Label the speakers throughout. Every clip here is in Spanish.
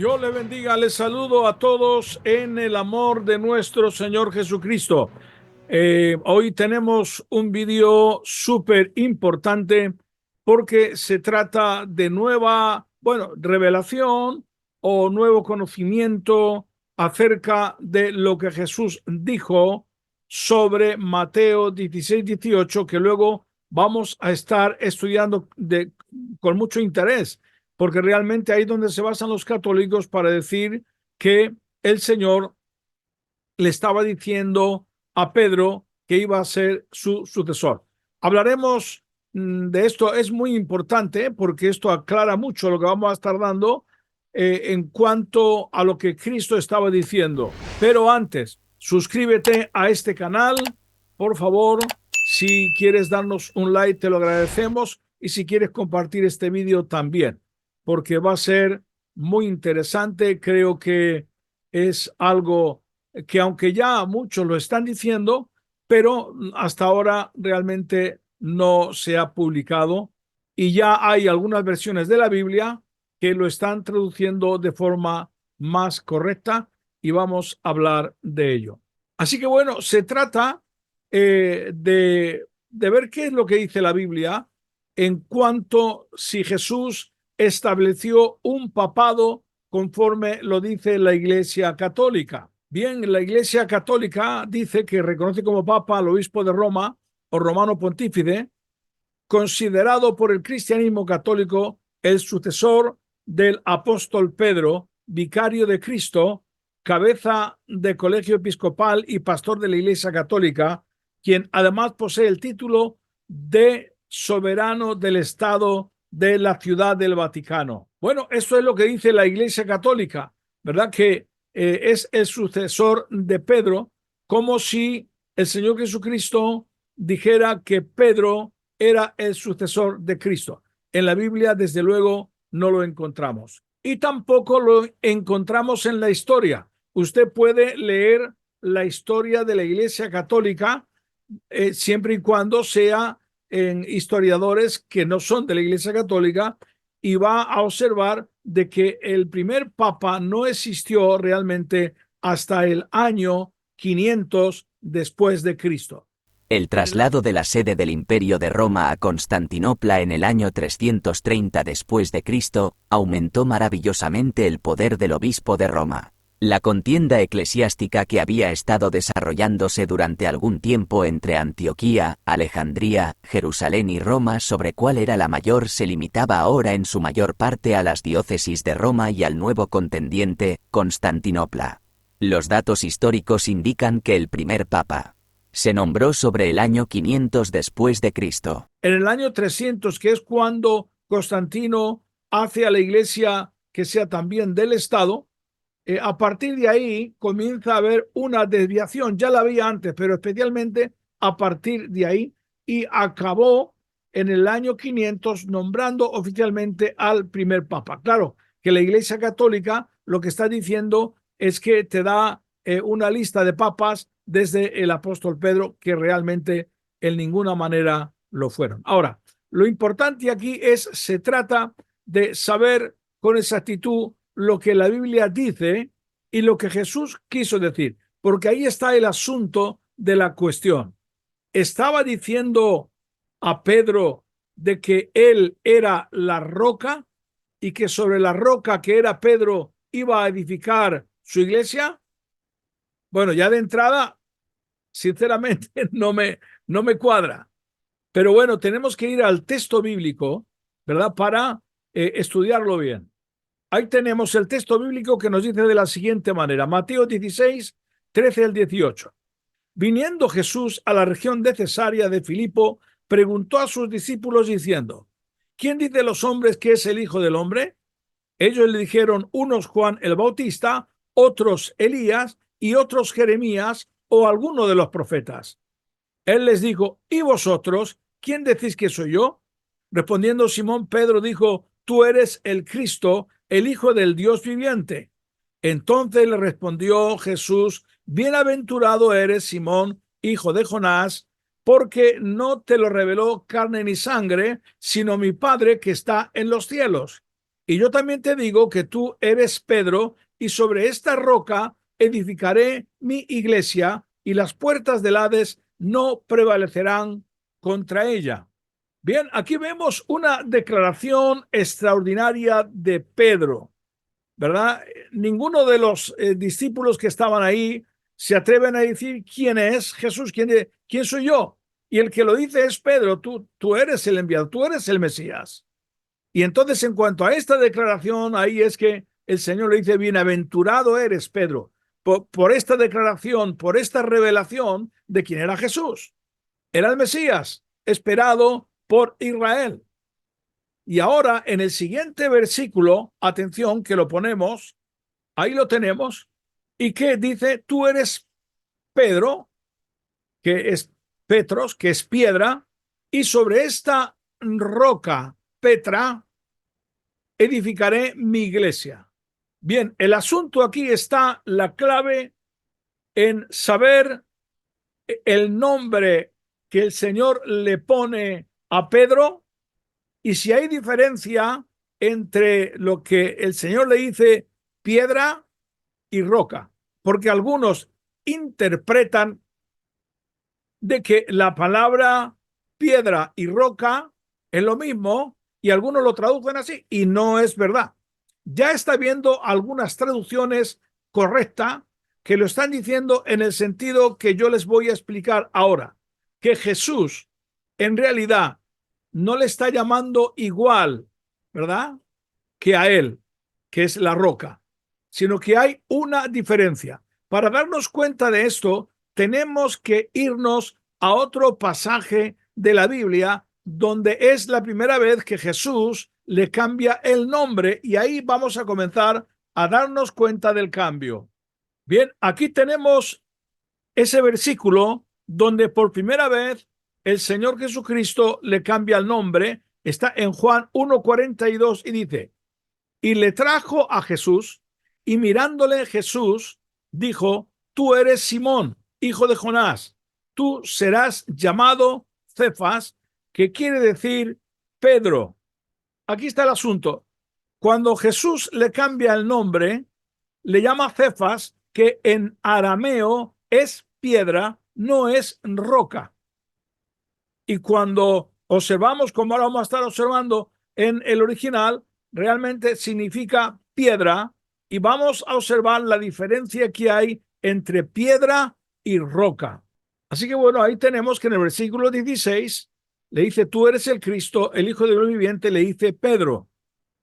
Speaker 1: Dios le bendiga, les saludo a todos en el amor de nuestro Señor Jesucristo. Hoy tenemos un video súper importante porque se trata de nueva, revelación o nuevo conocimiento acerca de lo que Jesús dijo sobre Mateo 16-18, que luego vamos a estar estudiando con mucho interés, porque realmente ahí es donde se basan los católicos para decir que el Señor le estaba diciendo a Pedro que iba a ser su sucesor. Hablaremos de esto, es muy importante porque esto aclara mucho lo que vamos a estar dando en cuanto a lo que Cristo estaba diciendo. Pero antes, suscríbete a este canal, por favor. Si quieres darnos un like, te lo agradecemos. Y si quieres compartir este video también, porque va a ser muy interesante. Creo que es algo que, aunque ya muchos lo están diciendo, pero hasta ahora realmente no se ha publicado, y ya hay algunas versiones de la Biblia que lo están traduciendo de forma más correcta, y vamos a hablar de ello. Así que bueno, se trata de ver qué es lo que dice la Biblia en cuanto si Jesús estableció un papado conforme lo dice la Iglesia Católica. Bien, la Iglesia Católica dice que reconoce como papa al obispo de Roma o romano pontífice, considerado por el cristianismo católico el sucesor del apóstol Pedro, vicario de Cristo, cabeza de colegio episcopal y pastor de la Iglesia Católica, quien además posee el título de soberano del Estado de la Ciudad del Vaticano. Bueno, eso es lo que dice la Iglesia Católica, ¿verdad? Que es el sucesor de Pedro, como si el Señor Jesucristo dijera que Pedro era el sucesor de Cristo. En la Biblia, desde luego, no lo encontramos. Y tampoco lo encontramos en la historia. Usted puede leer la historia de la Iglesia Católica siempre y cuando sea en historiadores que no son de la Iglesia Católica, y va a observar de que el primer papa no existió realmente hasta el año 500 después de Cristo.
Speaker 2: El traslado de la sede del Imperio de Roma a Constantinopla en el año 330 después de Cristo aumentó maravillosamente el poder del obispo de Roma. La contienda eclesiástica que había estado desarrollándose durante algún tiempo entre Antioquía, Alejandría, Jerusalén y Roma sobre cuál era la mayor se limitaba ahora en su mayor parte a las diócesis de Roma y al nuevo contendiente, Constantinopla. Los datos históricos indican que el primer papa se nombró sobre el año 500 después de Cristo.
Speaker 1: En el año 300, que es cuando Constantino hace a la iglesia que sea también del Estado, a partir de ahí comienza a haber una desviación. Ya la había antes, pero especialmente a partir de ahí, y acabó en el año 500 nombrando oficialmente al primer papa. Claro que la Iglesia Católica lo que está diciendo es que te da una lista de papas desde el apóstol Pedro, que realmente en ninguna manera lo fueron. Ahora, lo importante aquí se trata de saber con exactitud lo que la Biblia dice y lo que Jesús quiso decir, porque ahí está el asunto de la cuestión. ¿Estaba diciendo a Pedro de que él era la roca y que sobre la roca que era Pedro iba a edificar su iglesia? Bueno, ya de entrada, sinceramente, no me cuadra. Pero bueno, tenemos que ir al texto bíblico, ¿verdad? Para estudiarlo bien. Ahí tenemos el texto bíblico que nos dice de la siguiente manera: Mateo 16, 13 al 18. Viniendo Jesús a la región de Cesarea de Filipo, preguntó a sus discípulos diciendo: ¿Quién dice los hombres que es el Hijo del Hombre? Ellos le dijeron, unos Juan el Bautista, otros Elías y otros Jeremías o alguno de los profetas. Él les dijo: ¿y vosotros, quién decís que soy yo? Respondiendo Simón Pedro dijo: tú eres el Cristo, el Hijo del Dios viviente. Entonces le respondió Jesús: bienaventurado eres, Simón, hijo de Jonás, porque no te lo reveló carne ni sangre, sino mi Padre que está en los cielos. Y yo también te digo que tú eres Pedro, y sobre esta roca edificaré mi iglesia, y las puertas del Hades no prevalecerán contra ella. Bien, aquí vemos una declaración extraordinaria de Pedro, ¿verdad? Ninguno de los discípulos que estaban ahí se atreven a decir quién es Jesús, quién soy yo. Y el que lo dice es Pedro, tú eres el enviado, tú eres el Mesías. Y entonces, en cuanto a esta declaración, ahí es que el Señor le dice, bienaventurado eres, Pedro, por esta declaración, por esta revelación de quién era Jesús. Era el Mesías, esperado por Israel. Y ahora, en el siguiente versículo, atención, que lo ponemos, ahí lo tenemos, y que dice, tú eres Pedro, que es Petros, que es piedra, y sobre esta roca, Petra, edificaré mi iglesia. Bien, el asunto aquí está la clave en saber el nombre que el Señor le pone a Pedro y si hay diferencia entre lo que el Señor le dice piedra y roca, porque algunos interpretan de que la palabra piedra y roca es lo mismo y algunos lo traducen así y no es verdad. Ya está viendo algunas traducciones correctas que lo están diciendo en el sentido que yo les voy a explicar ahora, que Jesús en realidad no le está llamando igual, ¿verdad?, que a él, que es la roca, sino que hay una diferencia. Para darnos cuenta de esto, tenemos que irnos a otro pasaje de la Biblia donde es la primera vez que Jesús le cambia el nombre y ahí vamos a comenzar a darnos cuenta del cambio. Bien, aquí tenemos ese versículo donde por primera vez el Señor Jesucristo le cambia el nombre. Está en Juan 1:42 y dice, y le trajo a Jesús, y mirándole Jesús dijo, tú eres Simón, hijo de Jonás, tú serás llamado Cefas, que quiere decir Pedro. Aquí está el asunto. Cuando Jesús le cambia el nombre, le llama Cefas, que en arameo es piedra, no es roca. Y cuando observamos, como ahora vamos a estar observando en el original, realmente significa piedra y vamos a observar la diferencia que hay entre piedra y roca. Así que bueno, ahí tenemos que en el versículo 16 le dice, tú eres el Cristo, el Hijo de Dios viviente, le dice Pedro.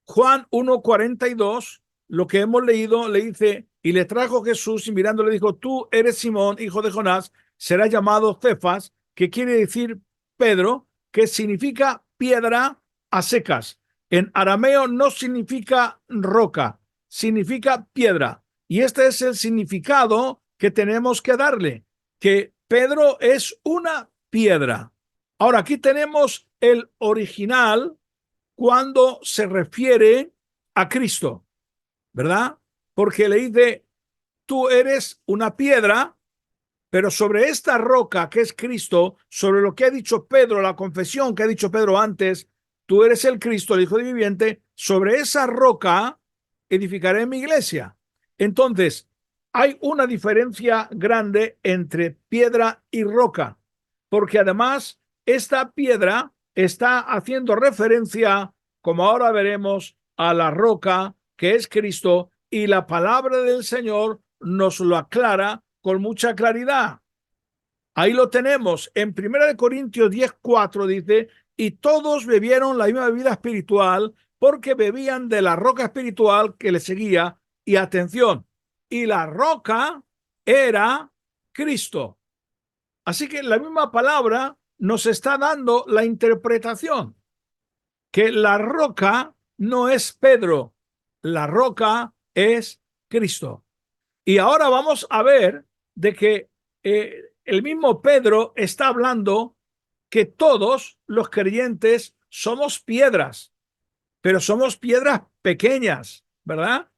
Speaker 1: Juan 1:42, lo que hemos leído, le dice, y le trajo Jesús y mirando le dijo, tú eres Simón, hijo de Jonás, será llamado Cefas, que quiere decir Pedro, que significa piedra a secas. En arameo no significa roca, significa piedra. Y este es el significado que tenemos que darle, que Pedro es una piedra. Ahora, aquí tenemos el original cuando se refiere a Cristo, ¿verdad? Porque le dice, tú eres una piedra, pero sobre esta roca que es Cristo, sobre lo que ha dicho Pedro, la confesión que ha dicho Pedro antes, tú eres el Cristo, el Hijo de viviente, sobre esa roca edificaré mi iglesia. Entonces, hay una diferencia grande entre piedra y roca, porque además esta piedra está haciendo referencia, como ahora veremos, a la roca que es Cristo, y la palabra del Señor nos lo aclara con mucha claridad. Ahí lo tenemos. En 1 Corintios 10:4 dice, y todos bebieron la misma bebida espiritual porque bebían de la roca espiritual que les seguía. Y atención, y la roca era Cristo. Así que la misma palabra nos está dando la interpretación, que la roca no es Pedro, la roca es Cristo. Y ahora vamos a ver de que el mismo Pedro está hablando que todos los creyentes somos piedras, pero somos piedras pequeñas, ¿verdad?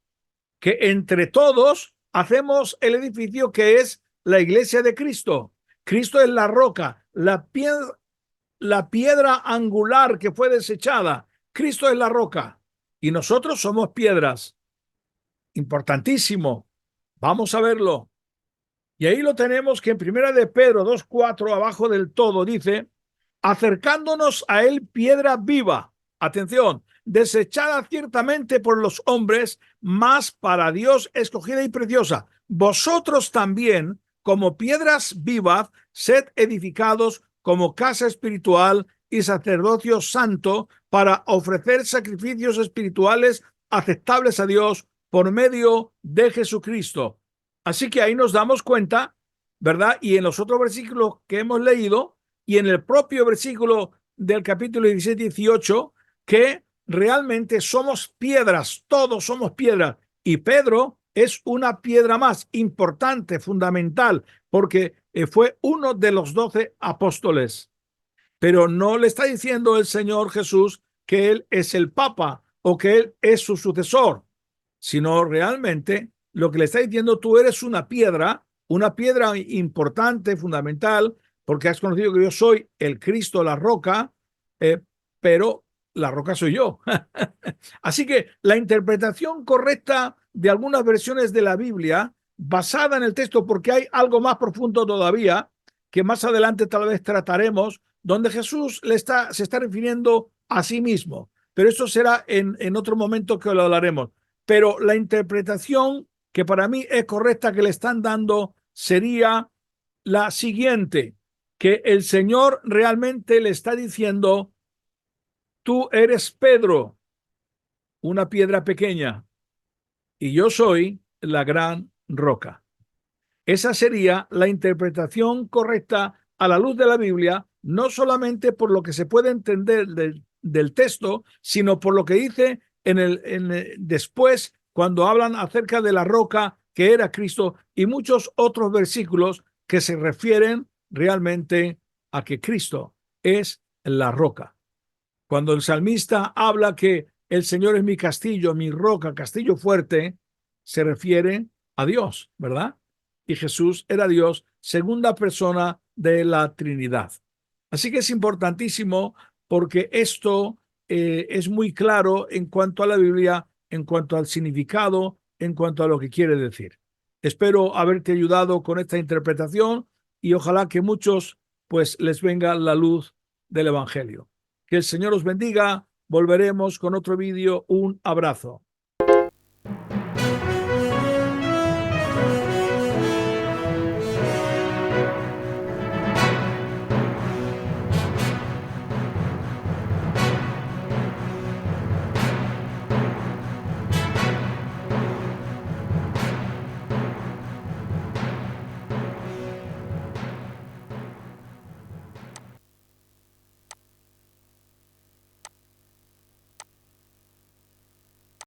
Speaker 1: Que entre todos hacemos el edificio que es la iglesia de Cristo. Cristo es la roca, la piedra angular que fue desechada. Cristo es la roca. Y nosotros somos piedras. Importantísimo. Vamos a verlo. Y ahí lo tenemos que en Primera de Pedro 2:4, abajo del todo, dice, acercándonos a él piedra viva. Atención, desechada ciertamente por los hombres, mas para Dios escogida y preciosa. Vosotros también, como piedras vivas, sed edificados como casa espiritual y sacerdocio santo para ofrecer sacrificios espirituales aceptables a Dios por medio de Jesucristo. Así que ahí nos damos cuenta, ¿verdad? Y en los otros versículos que hemos leído y en el propio versículo del capítulo 17-18, que realmente somos piedras, todos somos piedras. Y Pedro es una piedra más importante, fundamental, porque fue uno de los 12 apóstoles. Pero no le está diciendo el Señor Jesús que él es el Papa o que él es su sucesor, sino realmente lo que le está diciendo, tú eres una piedra importante, fundamental, porque has conocido que yo soy el Cristo, la roca, pero la roca soy yo. Así que la interpretación correcta de algunas versiones de la Biblia, basada en el texto, porque hay algo más profundo todavía, que más adelante tal vez trataremos, donde Jesús se está refiriendo a sí mismo. Pero eso será en otro momento que lo hablaremos. Pero la interpretación que para mí es correcta que le están dando sería la siguiente, que el Señor realmente le está diciendo, tú eres Pedro, una piedra pequeña, y yo soy la gran roca. Esa sería la interpretación correcta a la luz de la Biblia, no solamente por lo que se puede entender del texto, sino por lo que dice después cuando hablan acerca de la roca que era Cristo y muchos otros versículos que se refieren realmente a que Cristo es la roca. Cuando el salmista habla que el Señor es mi castillo, mi roca, castillo fuerte, se refiere a Dios, ¿verdad? Y Jesús era Dios, segunda persona de la Trinidad. Así que es importantísimo porque esto es muy claro en cuanto a la Biblia, en cuanto al significado, en cuanto a lo que quiere decir. Espero haberte ayudado con esta interpretación y ojalá que muchos pues les venga la luz del Evangelio. Que el Señor os bendiga. Volveremos con otro vídeo. Un abrazo.